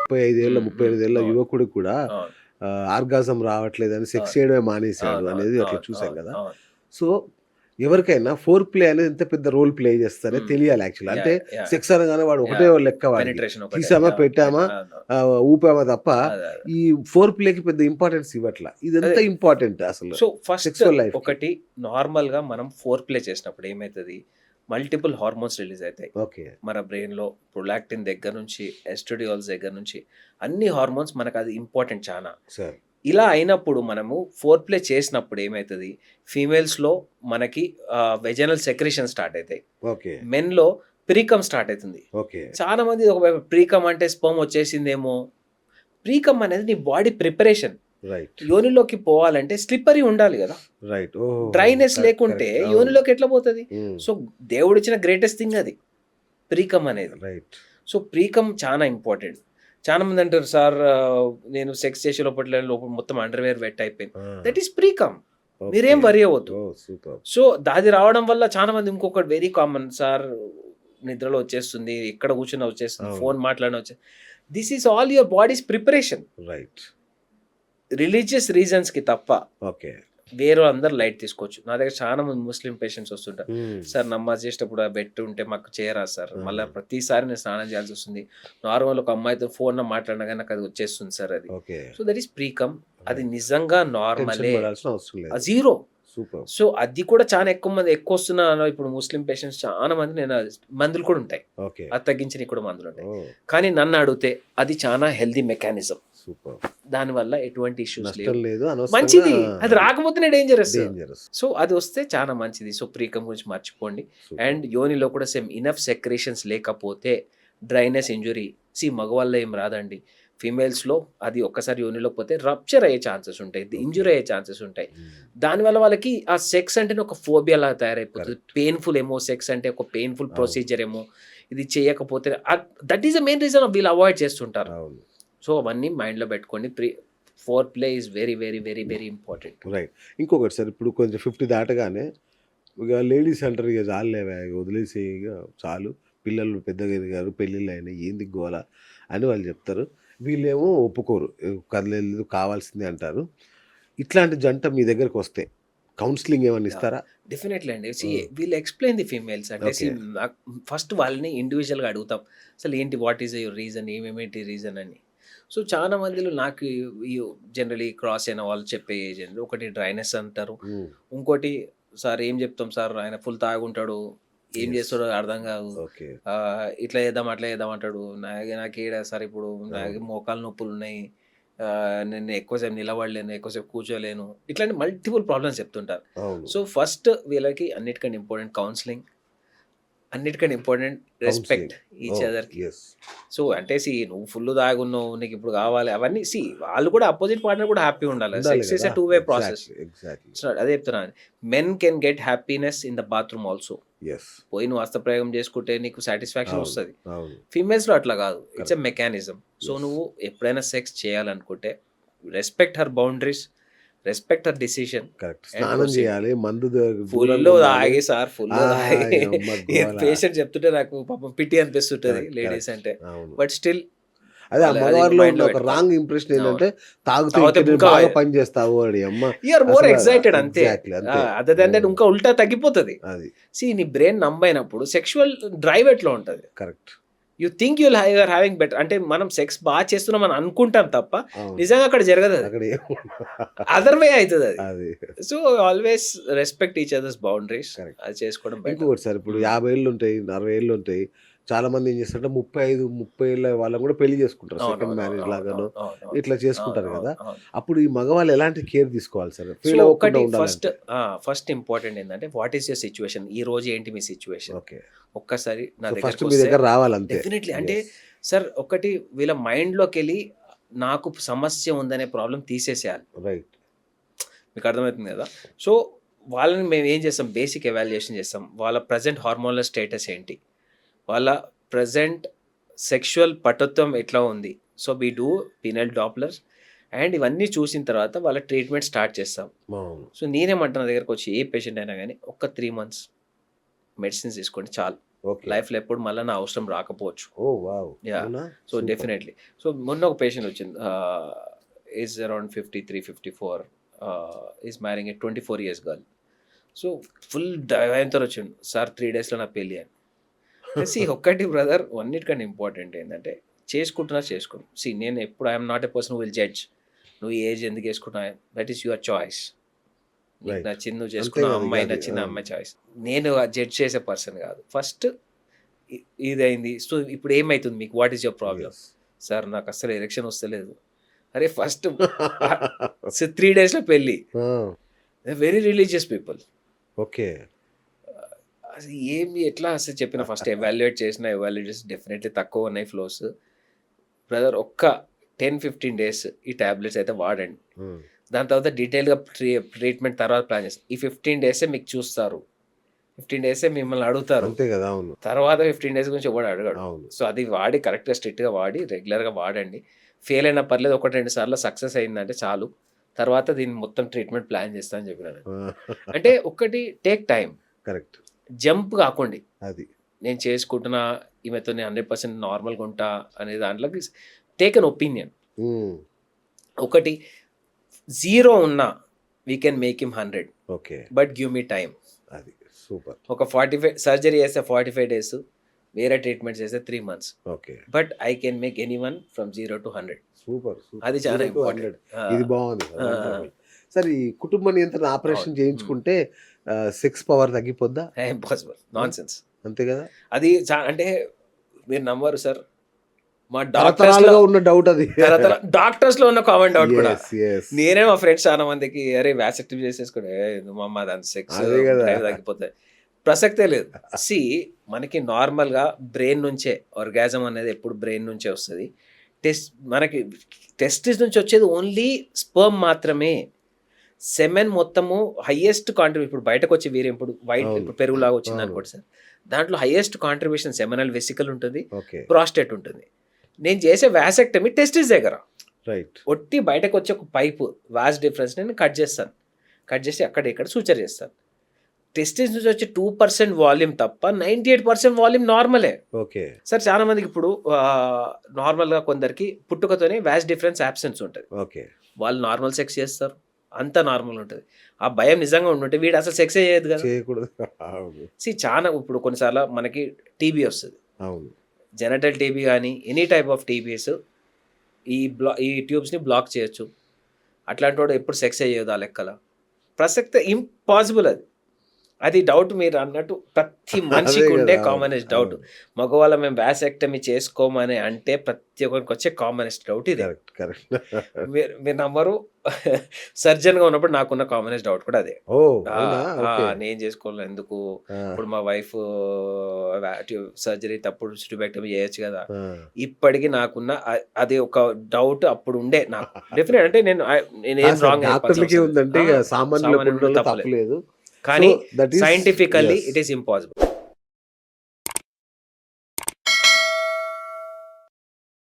35 ఏళ్ల, హ్మ్. 38 ఏళ్ల అవును. యువకుడికి కూడా అవును. ఆర్గాజం రావట్లేదని సెక్స్ అవును. చేయడమే మానేసాడు అవునవును. అనేది అట్లా అవును. చూసాం అవును. కదా! అవును. సో, ఎవరికైనా ఫోర్ ప్లే అనేది ఎంత పెద్ద రోల్ ప్లే చేస్తదనేది హ్మ్. తెలియాలి యాక్చువల్లీ. అంటే యాహ్! యాహ్! సెక్స్ అనగానే వాడు ఒకటే యాహ్! లెక్క వాడికి. పెనిట్రేషన్ ఒకటే. తీసామా, యాహ్! పెట్టామా, అవును. ఊపామా తప్ప అదే. అదే. ఈ ఫోర్ ప్లేకి పెద్ద ఇంపార్టెన్స్ ఇవ్వట్ల. ఇదెంత అదే. ఇంపార్టెంట్ అసలు సో, ఫస్ట్ సెక్సువల్ లైఫ్‌కి. ఒకటి నార్మల్‌గా మనం ఫోర్ ప్లే చేసినప్పుడు ఏమైతది, మల్టిపుల్ హార్మోన్స్ రిలీజ్ అయితాయి. ఓకే. మన బ్రెయిన్‌లో ప్రొలాక్టిన్ దగ్గర నుంచి, ఎస్ట్రాడియోల్స్ దగ్గర నుంచి అన్ని హార్మోన్స్ మనకది ఇంపార్టెంట్ చానా. సార్. ఇలా అయినప్పుడు మనము ఫోర్ ప్లే చేసినప్పుడు ఏమైతది, ఫీమేల్స్‌లో మనకి వెజైనల్ సెక్రీషన్ స్టార్ట్ అయితాయి. ఓకే. మెన్‌లో ప్రీకమ్ స్టార్ట్ అయితుంది. ఓకే. చాలా మంది ఒక ప్రీకమ్ అంటే స్పెర్మ్ వచ్చేసిందేమో. ప్రీకమ్ అనేది నీ బాడీ ప్రిపరేషన్. రైట్. యోనిలోకి పోవాలంటే స్లిప్పరీ ఉండాలి గదా! రైట్. ఓహోహో! Dryness correct. లేకుంటే కరెక్ట్. అవును. యోనిలోకి ఎట్లా పోతది? హ్మ్. సో, దేవుడిచ్చిన గ్రేటెస్ట్ థింగ్ అది. ప్రీకమ్ అనేది. రైట్. సో, ప్రీకమ్ చానా ఇంపార్టెంట్. చాలా మంది అంటారు సార్ నేను సెక్స్ చేసే లోపల మొత్తం అండర్‌వేర్ వెట్ అయిపోయింది. ఆ! That is precum. ఓకే. మీరేం వరీ అవ్వద్దు. ఓహ్! సూపర్. సో, అది రావడం వల్ల చాలా మంది ఇంకొకటి వెరీ కామన్ సార్ నిద్రలో వచ్చేస్తుంది. ఎక్కడ కూర్చున్నా వచ్చేస్తుంది. అవును. ఫోన్ మాట్లాడినా this is all your bodies preparation. Right. Religious రీజన్స్‌కి తప్ప ఓకే. వేరే అందరూ లైట్ తీసుకోవచ్చు. నా దగ్గర చాలా మంది ముస్లిం పేషెంట్స్ వస్తుంటారు. హ్మ్. సార్ నమాజ్ చేసేటప్పుడు ఆ బెట్ ఉంటే మాకు చేయరాదు సార్. ఆ! మళ్ళా ప్రతిసారి నేను స్నానం చేయాల్సొస్తుంది. నార్మల్ ఒక అమ్మాయితో ఫోన్‌లో మాట్లాడినా గాని నాకది వచ్చేస్తుంది సార్ అది. Okay. So, that is precum. అది రైట్. నిజంగా టెన్షన్ నార్మలే. పడాల్సిన అవసరం లేదు. జీరో. సూపర్. సో, అది కూడా చాలా ఎక్కువ మంది ఎక్కువొస్తున్న ఇప్పుడు ముస్లిం పేషెంట్స్ చాలా మంది నేను మందులు కూడా ఉంటాయి. ఓకే. అది తగ్గించనీకి కూడా మందులుంటాయి. ఓహ్! కానీ నన్నడిగితే అది చాలా హెల్తీ మెకానిజం. సూపర్. దానివల్ల ఎటువంటి ఇష్యూస్ నష్టం లేవు. లేదు. అనవసరంగా మంచిది. అది అది రాకపోతేనే డేంజరస్. డేంజరస్. సో, అది వస్తే చాలా మంచిది. సో, ప్రీకమ్ గురించి మర్చిపోండి. సూపర్. అండ్ యోనిలో కూడా సేమ్ ఇనఫ్ సెక్రీషన్స్ లేకపోతే డ్రైనెస్ ఇంజ్యూరీ మగవాళ్ళలో ఏం రాదండి. ఫీమేల్స్‌లో అది ఒక్కసారి యోనిలోకి పోతే రప్చర్ అయ్యే ఛాన్సెస్ ఉంటాయి. ఓకే. ఇంజ్యూరీ అయ్యే ఛాన్సెస్ ఉంటాయి. హ్మ్. దానివల్ల వాళ్ళకి ఆ సెక్స్ అంటేనే ఒక ఫోబియాలాగా తయారైపోతది. కరెక్ట్. పెయిన్‌ఫుల్ ఏమో సెక్స్ అంటే ఒక పెయిన్‌ఫుల్ అవును. ప్రొసీజర్ ఏమో. ఇది చేయకపోతే that is the main reason వీళ్ళు అవాయిడ్ చేస్తుంటారు. అవును. సో, అవన్నీ మైండ్‌లో పెట్టుకోండి. Four play is very, very, very, very important. Right. ఇంకొకటి సార్, ఇప్పుడు కొంచెం 50 దాటగానే ఇగ లేడీస్ అంటారు, ఇగ చాలులేవే ఇగ వదిలేసేయి, ఇగ చాలు. పిల్లలు పెద్దగా ఎదిగారు, పెళ్ళిళ్ళయినాయి, ఏంది గోల అని వాళ్ళు చెప్తారు. వీళ్ళేమో ఒప్పుకోరు. కదలేదు, కావాల్సిందే అంటారు. ఇట్లాంటి జంట మీ దగ్గరకొస్తే కౌన్సెలింగ్ ఏమన్నా యాహ్! ఇస్తారా? డెఫినెట్‌లీ అండి. హ్మ్. వీళ్ళు ఎక్స్‌ప్లెయిన్ ది ఫీమేల్స్ అంటే ఓకే. నాకు ఫస్ట్ వాళ్ళని ఇండివిడ్యువల్‌గా అడుగుతాం. అసలు ఏంటి వాట్ ఈస్ యువర్ రీజన్? ఏమేమిటి రీజన్ అని. సో, చాలా మందిలో నాకు ఈ జనరల్లీ క్రాస్ అయిన వాళ్ళు చెప్పే ఏజ్ అండి. ఒకటి డ్రైనెస్ అంటారు. హ్మ్. ఇంకోటి సార్ ఏం చెప్తాం సార్ ఆయన ఫుల్ తాగుంటాడు. ఏం యెస్. చేస్తాడో అర్థం కాదు. ఓకే. ఇట్లా చేద్దాం, అట్లా చేద్దాం అంటాడు. నాకేడ సార్ ఇప్పుడు నాకు అవును. మోకాలు నొప్పులున్నాయి. నేను ఎక్కువసేపు నిలబడలేను, ఎక్కువసేపు కూర్చోలేను. ఇట్లాంటి మల్టిపుల్ ప్రాబ్లమ్స్ చెప్తుంటారు. అవును. సో, ఫస్ట్ వీళ్ళకి అన్నిటికంటే ఇంపార్టెంట్ కౌన్సెలింగ్. అన్నిటికంటే ఇంపార్టెంట్ రెస్పెక్ట్ కౌన్సెలింగ్. ఈచ్ ఓహ్! అదర్‌కి. యెస్. సో, అంటే నువ్వు ఫుల్లు తాగున్నావు. నీకిప్పుడు కావాలి అవన్నీ వాళ్ళు కూడా అపోజిట్ పార్ట్నర్ కూడా హ్యాపీగా ఉండాలి. ఉండాలి సెక్స్ ఈస్ గదా! A two way process. Exactly. Exactly. So, అదే చెప్తున్నాను. Men can get happiness in the bathroom also. Yes. పోయి నువ్వు హస్తప్రయోగం చేసుకుంటే నీకు సాటిస్ఫాక్షన్ అవును. వస్తది. అవును. ఫీమేల్స్‌లో అట్లా కాదు. It's a correct. Mechanism. So, yes. నువ్వు ఎప్పుడైనా సెక్స్ చేయాలనుకుంటే respect her boundaries, respect her decision correct. And స్నానం ప్రొసీడ్. జేయాలి. మందు దూరంగా ఫుల్లు ఉండాలి. తాగి సార్ ఆ! ఫుల్లు తాగి యమ్మ ఏం గోల. పేషెంట్ చెప్తుంటే నాకు పాపం పిటీ అనిపిస్తుంటది కరెక్ట్. Ladies correct. అంటే. అవును. బట్ స్టిల్ అదే ఆ అది మగవారిలో ఉన్న మైండ్‌లో ఒక పెట్టుకోవాలి. రాంగ్ ఇంప్రెషన్ అవును. ఏంటంటే, తాగితే తాగితే ఇంక నువ్వు ఇంకా బాగా పని జేస్తావు అని. యమ్మ యూ ఆర్ మోర్ అసల ఎక్సైటెడ్ అంతే. ఎగ్జాక్ట్‌లీ అంతే. Other than that hmm. ఇంకా ఉల్టా తగ్గిపోతది. అది. నీ బ్రెయిన్ నంబ్ అయినప్పుడు సెక్సువల్ డ్రైవ్ ఎట్లా ఉంటది? Correct. You think you are having better అంటే మనం సెక్స్ చేస్తున్నాం అని అనుకుంటాం తప్ప అవును. నిజంగా అక్కడ జరగదది. అక్కడ ఏం అదర్ వే అయితదది. అది. So, always respect each others boundaries. Correct. అది చేసుకోవడం బెటర్. ఇంకొకటి సార్, ఇప్పుడు హ్మ్. 50 ఏళ్లుంటాయి, 40 ఏళ్లుంటాయి. చాలామంది ఏం చేస్తారంటే 35, 30 ఏళ్ల వాళ్ళని గూడా పెళ్లి చేసుకుంటారు. సెకండ్ అవునవునవును. మ్యారేజ్ లాగానో అవునవును. అవునవును. ఇట్లా చేసుకుంటారు అవును. గదా! అవును. అప్పుడు ఈ మగవాళ్ళు ఎలాంటి కేర్ తీసుకోవాలి సార్? సో, ఫీల్ అవ్వకుండా ఒకటి ఉండాలంటే? ఫస్ట్ ఇంపార్టెంట్ ఏందంటే వాట్ ఈస్ యూర్ సిట్యుయేషన్? ఈరోజు ఏంటి మీ సిట్యుయేషన్? ఓకే. ఒక్కసారి నా సో, ఫస్ట్ మీ దగ్గరకొస్తే దగ్గర రావాలంతే. డెఫినైట్‌లీ అంటే యెస్. సార్ ఒకటి వీళ్ళ మైండ్‌లోకెళ్ళి నాకు సమస్య ఉందనే ప్రాబ్లమ్ తీసేసేయాలి. రైట్. మీకు అర్థమవుతుంది గదా! సో, వాళ్ళని మేమేం చేస్తాం బేసిక్ ఎవాల్యుయేషన్ చేస్తాం. వాళ్ళ ప్రెజెంట్ హార్మోనల్ స్టేటస్ ఏంటి? వాళ్ళ ప్రెజెంట్ సెక్షువల్ పటుత్వం ఎట్లా ఉంది? So, we do penile Doppler and ఇవన్నీ చూసిన తర్వాత వాళ్ళ ట్రీట్మెంట్ స్టార్ట్ చేస్తాం. అవును. సో, నేనేమంటా నా దగ్గరకొచ్చి ఏ పేషెంట్ అయినా గాని ఒక్క 3 మంత్స్ మెడిసిన్స్ తీసుకోండి చాలు. ఓకే. లైఫ్లో ఎప్పుడు మళ్ళీ నా అవసరం రాకపోవచ్చు. ఓ వావ్! యా. అవునా? So super. డెఫినెట్లీ. సో మొన్న ఒక పేషెంట్ వచ్చింది, is around 53-54, is మ్యారింగ్ A 24 years girl. So full భయంతో వచ్చిండు, సార్ 3 daysలో నా పెళ్ళి అని. ఒక్కటి బ్రదర్, అన్నిటికంటే ఇంపార్టెంట్ ఏంటంటే చేసుకోను. నేను ఎప్పుడు I'm not a person will judge. నువ్వు ఏజ్ ఎందుకు వేసుకున్నా, దట్ ఈస్ యువర్ చాయిస్. నీకు Right. నచ్చింది నువ్వు అంతే చేసుకున్న కదా, అమ్మాయి ఇక అది. నచ్చింది అమ్మాయి చాయిస్. నేను జడ్జ్ చేసే పర్సన్ కాదు. ఫస్ట్ ఇదైంది, సో ఇప్పుడు ఏమవుతుంది మీకు, what is your problem? Yes. Sir నాకు అసలు ఎలక్షన్ వస్తలేదు. అరే ఫస్ట్ 3 daysలో పెళ్ళి. ఆ, వెరీ రిలీజియస్ పీపుల్. ఓకే. అసలు ఏమి ఎట్లా అసలు చెప్పిన ఫస్ట్ ఎవాల్యుయేట్ చేసి డెఫినెట్లీ తక్కువ ఉన్నాయి ఫ్లోస్. బ్రదర్ ఒక్క 10-15 days ఈ టాబ్లెట్స్ అయితే వాడండి. ఉమ్, దాని తర్వాత డీటెయిల్గా ట్రీట్మెంట్ తర్వాత ప్లాన్ చేస్తారు. ఈ 15 days మీకు చూస్తారు, 15 days మిమ్మల్ని అడుగుతారు. అంతే కదా. అవును, తర్వాత 15 days గురించి ఎవడు అడగడు. అవును. సో అది వాడి కరెక్ట్గా స్ట్రిక్ట్గా వాడి రెగ్యులర్గా వాడండి. ఫెయిల్ అయినా పర్లేదు, 1-2 సార్లు సక్సెస్ అయిందంటే చాలు. తర్వాత దీన్ని మొత్తం ట్రీట్మెంట్ ప్లాన్ చేస్తా అని చెప్పినాను. అంటే ఒకటి టేక్ టైం, కరెక్ట్. జంప్ కాకండి. అది నేను చేసుకుంటున్నా, ఈమెతో నేను 100% నార్మల్గా ఉంటా అనే దాంట్లోకి టేక్ అన్ ఒపీనియన్. ఉమ్, ఒకటి 0 ఉన్నా we can make him 100, okay. But give me time. అది సూపర్. ఒక 45 సర్జరీ చేస్తే 45 days, వేరే ట్రీట్మెంట్స్ చేస్తే 3 months, okay. But I can make anyone from 0 to 100. Super. అది చాలా ఇంపార్టెంట్. ఇది బాగుంది. సరే, ఈ కుటుంబ నియంత్రణ ఆపరేషన్ చేయించుకుంటే సెక్స్ పవర్ తగ్గిపోద్దా? Impossible, nonsense. అంతే కదా. అది అంటే మీరు నమ్మరు సార్, మా తరతరాలుగా ఉన్న డౌట్ అది. డాక్టర్స్ లో ఉన్న కామన్ డౌట్ కూడా. Yes, yes. నేనే మా ఫ్రెండ్స్ చాలా మందికి అరే వ్యాసెక్టివ్ చేసేసుకుంటే మా అమ్మ దాని సెక్స్ అదే కదా. తగ్గిపోతాయి, ప్రసక్తే లేదు. సి మనకి నార్మల్గా బ్రెయిన్ నుంచే ఆర్గాజం అనేది ఎప్పుడు బ్రెయిన్ నుంచే వస్తుంది. మనకి టెస్టిస్ నుంచి వచ్చేది ఓన్లీ స్పర్మ్ మాత్రమే. సెమెన్ మొత్తము హైయెస్ట్ కాంట్రిబ్యూషన్, ఇప్పుడు బయటకు వచ్చి వేరే ఇప్పుడు వైట్ అవును. ఇప్పుడు పెరుగులాగా వచ్చింది అవును. అనుకోండి సార్, దాంట్లో హైయెస్ట్ కాంట్రిబ్యూషన్ సెమినల్ వెసికల్ ఉంటుంది, ఓకే. ప్రాస్టేట్ ఉంటుంది. నేను చేసే వ్యాసెక్టమీ టెస్టిస్ దగ్గర రైట్. ఒట్టి బయటకు వచ్చే ఒక పైపు వాస్ డిఫరెన్స్ నేను కట్ చేస్తాను. కట్ చేసి అక్కడ ఇక్కడ సూచర్ చేస్తాను. టెస్టిస్ నుంచి వచ్చే 2% వాల్యూమ్ తప్ప 98% వాల్యూమ్ నార్మలే. ఓకే. సార్ చాలా మందికి ఇప్పుడు నార్మల్గా కొందరికి పుట్టుకతోనే వ్యాస్ డిఫరెన్స్ యాబ్సెన్స్ ఉంటుంది. ఓకే. వాళ్ళు నార్మల్ సెక్స్ చేస్తారు, అంతా నార్మల్ ఉంటుంది. ఆ భయం నిజంగా ఉంటుంటే వీడు అసలు సెక్సే చేయదు కదా. చేయకూడదు. అవును, చాలా ఇప్పుడు కొన్నిసార్లు మనకి టీబీ వస్తుంది, అవును. జెనటల్ టీబీ కానీ ఎనీ టైప్ ఆఫ్ టీబీస్ ఈ ట్యూబ్స్ని బ్లాక్ చేయొచ్చు. అట్లాంటి వాడు ఎప్పుడు సెక్స్ అయ్యేది ఆ లెక్కల ప్రసక్తే ఇంపాసిబుల్. అది డౌట్ మీరు అన్నట్టు ప్రతి మనిషికి అదే ఉండే కదా, కామనెస్ట్ డౌట్. అవును. మగవాళ్ళ మేము వ్యాసెక్టమీ చేసుకోమని అంటే ప్రతి ఒక్కరికి వచ్చే కామనెస్ట్ డౌట్ ఇది. Correct, correct. మీరు నమ్మరు, సర్జన్గా ఉన్నప్పుడు నాకున్న కామనెస్ట్ డౌట్ కూడా అదే. ఓ, అవునా? ఓకే. నేను చేసుకోవాలి ఎందుకు, ఆ, ఇప్పుడు మా వైఫ్ సర్జరీ తప్పుడు ట్యూబెక్టమీ చేయొచ్చు కదా. ఆ, ఇప్పటికీ నాకున్న అది ఒక డౌట్ అప్పుడు ఉండే నాకు. డెఫినెట్ అంటే నేనేం అసలు రాంగ్ డాక్టర్లకి ఉందంటే ఇక సామాన్యులకు ఉండడంలో తప్పలేదు. కానీ So, that is- scientifically yes. It is impossible.